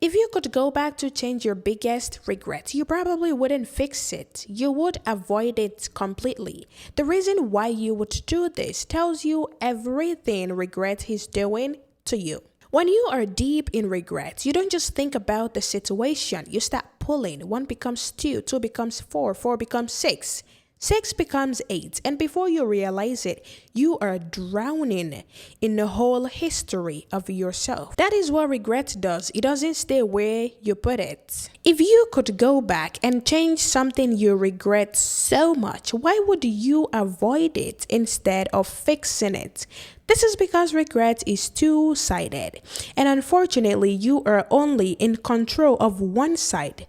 If you could go back to change your biggest regret, you probably wouldn't fix it. You would avoid it completely. The reason why you would do this tells you everything regret is doing to you. When you are deep in regret, you don't just think about the situation. You start pulling. 1 becomes 2, 2 becomes 4, 4 becomes 6. 6 becomes 8, and before you realize it, you are drowning in the whole history of yourself. That is what regret does. It doesn't stay where you put it. If you could go back and change something you regret so much, why would you avoid it instead of fixing it? This is because regret is two-sided, and unfortunately, you are only in control of one side,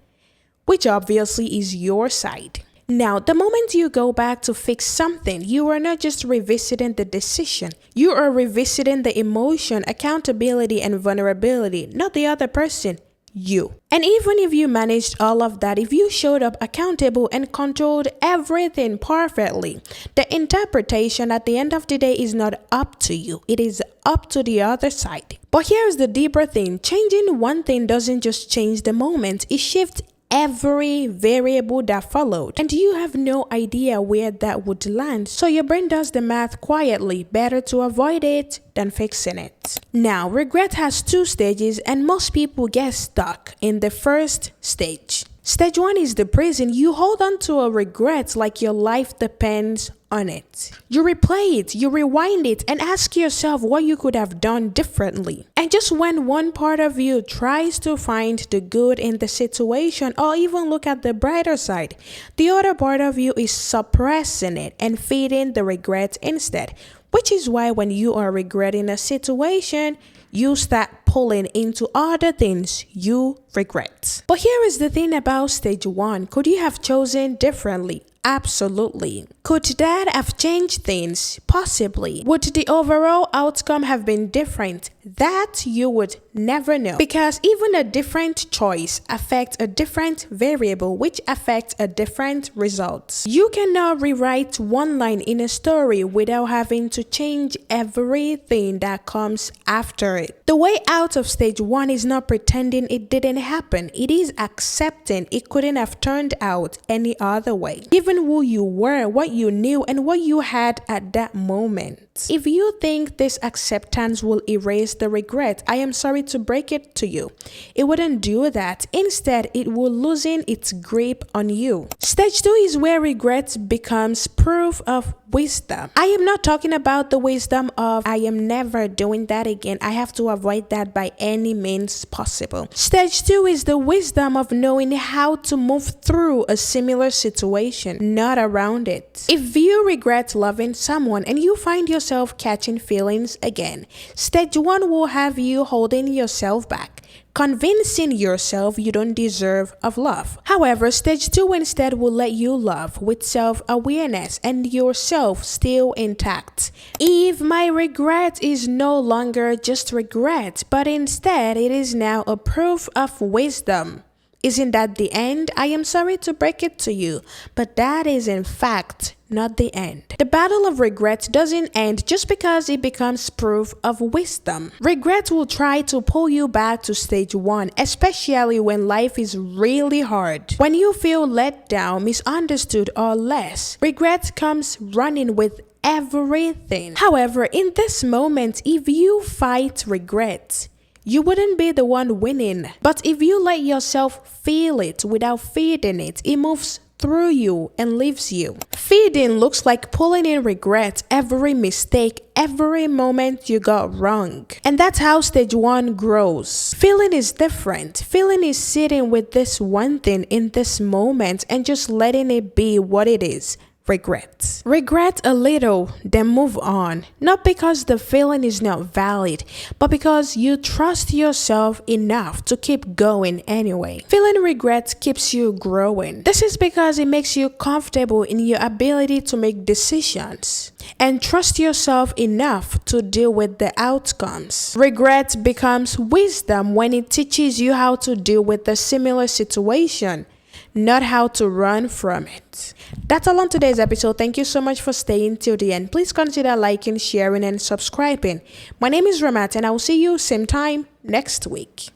which obviously is your side. Now, the moment you go back to fix something, you are not just revisiting the decision, you are revisiting the emotion, accountability, and vulnerability, not the other person, you. And even if you managed all of that, if you showed up accountable and controlled everything perfectly, the interpretation at the end of the day is not up to you, it is up to the other side. But here's the deeper thing: changing one thing doesn't just change the moment, it shifts every variable that followed, and you have no idea where that would land, so your brain does the math quietly. Better to avoid it than fixing it. Now, regret has 2 stages, and most people get stuck in the first stage. Stage 1 is the prison. You hold on to a regret like your life depends on it. You replay it, you rewind it, and ask yourself what you could have done differently. And just when one part of you tries to find the good in the situation or even look at the brighter side, the other part of you is suppressing it and feeding the regret instead. Which is why when you are regretting a situation, you start pulling into other things you regret. But here is the thing about stage 1. Could you have chosen differently? Absolutely. Could that have changed things? Possibly. Would the overall outcome have been different? That you would never know, because even a different choice affects a different variable, which affects a different result. You cannot rewrite one line in a story without having to change everything that comes after it. The way out of stage 1 is not pretending it didn't happen. It is accepting it couldn't have turned out any other way, given who you were, what you knew, and what you had at that moment. If you think this acceptance will erase the regret, I am sorry to break it to you. It wouldn't do that. Instead, it will loosen its grip on you. Stage 2 is where regret becomes proof of wisdom. I am not talking about the wisdom of I am never doing that again. I have to avoid that by any means possible. Stage 2 is the wisdom of knowing how to move through a similar situation, not around it. If you regret loving someone and you find yourself catching feelings again, stage 1 will have you holding yourself back, convincing yourself you don't deserve of love. However, stage 2 instead will let you love with self-awareness and yourself still intact. If my regret is no longer just regret, but instead it is now a proof of wisdom, isn't that the end? I am sorry to break it to you, but that is in fact not the end. The battle of regret doesn't end just because it becomes proof of wisdom. Regret will try to pull you back to stage 1, especially when life is really hard. When you feel let down, misunderstood, or less, regret comes running with everything. However, in this moment, if you fight regret, you wouldn't be the one winning. But if you let yourself feel it without feeding it, it moves through you and leaves you. Feeding looks like pulling in regret, every mistake, every moment you got wrong. And that's how stage 1 grows. Feeling is different. Feeling is sitting with this one thing in this moment and just letting it be what it is. Regret. Regret a little, then move on. Not because the feeling is not valid, but because you trust yourself enough to keep going anyway. Feeling regret keeps you growing. This is because it makes you comfortable in your ability to make decisions and trust yourself enough to deal with the outcomes. Regret becomes wisdom when it teaches you how to deal with a similar situation, not how to run from it. That's all on today's episode. Thank you so much for staying till the end. Please consider liking, sharing, and subscribing. My name is Ramat, and I will see you same time next week.